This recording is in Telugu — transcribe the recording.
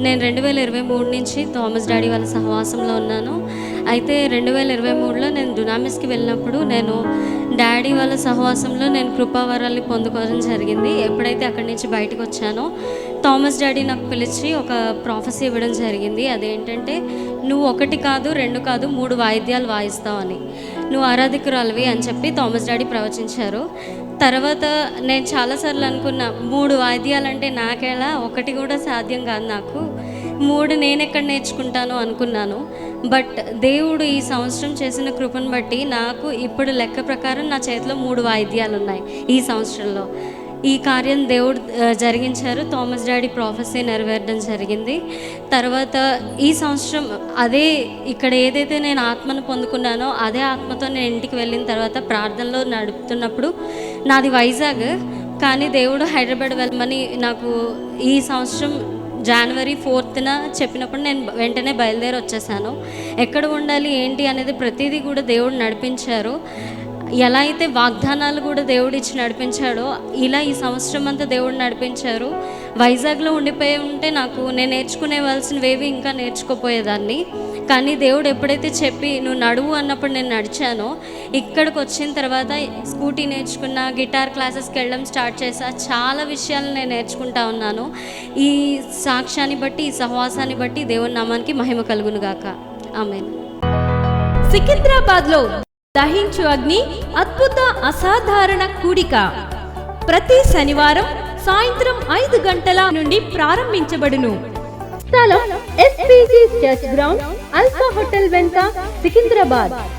నేను 2023 నుంచి థామస్ డాడీ వాళ్ళ సహవాసంలో ఉన్నాను. అయితే 2023లో నేను దునామిస్కి వెళ్ళినప్పుడు నేను డాడీ వాళ్ళ సహవాసంలో నేను కృపావరాల్ని పొందుకోవడం జరిగింది. ఎప్పుడైతే అక్కడి నుంచి బయటకు వచ్చానో థామస్ డాడీ నాకు పిలిచి ఒక ప్రాఫెసీ ఇవ్వడం జరిగింది. అదేంటంటే, నువ్వు 1 కాదు 2 కాదు 3 వాయిద్యాలు వాయిస్తావు అని, నువ్వు ఆరాధికురాలివి అని చెప్పి థామస్ డాడీ ప్రవచించారు. తర్వాత నేను చాలాసార్లు అనుకున్నా, 3 వాయిద్యాలంటే నాకెలా, 1 కూడా సాధ్యం కాదు నాకు, 3 నేనెక్కడ నేర్చుకుంటాను అనుకున్నాను. బట్ దేవుడు ఈ సంవత్సరం చేసిన కృపను బట్టి నాకు ఇప్పుడు లెక్క ప్రకారం నా చేతిలో 3 వాయిద్యాలు ఉన్నాయి. ఈ సంవత్సరంలో ఈ కార్యం దేవుడు జరిగించారు. థామస్ డాడీ ప్రాఫెసీ నెరవేరడం జరిగింది. తర్వాత ఈ సంవత్సరం అదే ఇక్కడ ఏదైతే నేను ఆత్మను పొందుకున్నానో అదే ఆత్మతో నేను ఇంటికి వెళ్ళిన తర్వాత ప్రార్థనలో నడుపుతున్నప్పుడు, నాది వైజాగ్ కానీ దేవుడు హైదరాబాద్ వెళ్ళమని నాకు ఈ సంవత్సరం జనవరి 4న చెప్పినప్పుడు నేను వెంటనే బయలుదేరి వచ్చేసాను. ఎక్కడ ఉండాలి ఏంటి అనేది ప్రతిదీ కూడా దేవుడు నడిపించారు. ఎలా అయితే వాగ్దానాలు కూడా దేవుడు ఇచ్చి నడిపించాడో ఇలా ఈ సంవత్సరం అంతా దేవుడు నడిపించారు. వైజాగ్లో ఉండిపోయి ఉంటే నేను నేర్చుకునేవలసినవేవి ఇంకా నేర్చుకోపోయేదాన్ని. కానీ దేవుడు ఎప్పుడైతే చెప్పి నువ్వు నడువు అన్నప్పుడు నేను నడిచానో, ఇక్కడికి వచ్చిన తర్వాత స్కూటీ నేర్చుకున్నా, గిటార్ క్లాసెస్కి వెళ్ళడం స్టార్ట్ చేసా. చాలా విషయాలు నేను నేర్చుకుంటా ఉన్నాను. ఈ సాక్ష్యాన్ని బట్టి, ఈ సహవాసాన్ని బట్టి దేవుని నామానికి మహిమ కలుగును గాక. ఆమేన్. సికింద్రాబాద్లో దహించు అగ్ని అద్భుత అసాధారణ కూడిక ప్రతి శనివారం సాయంత్రం 5 గంటల నుండి ప్రారంభించబడును. స్థలం SPG church ground, alpha hotel వెనుక, సికింద్రాబాద్.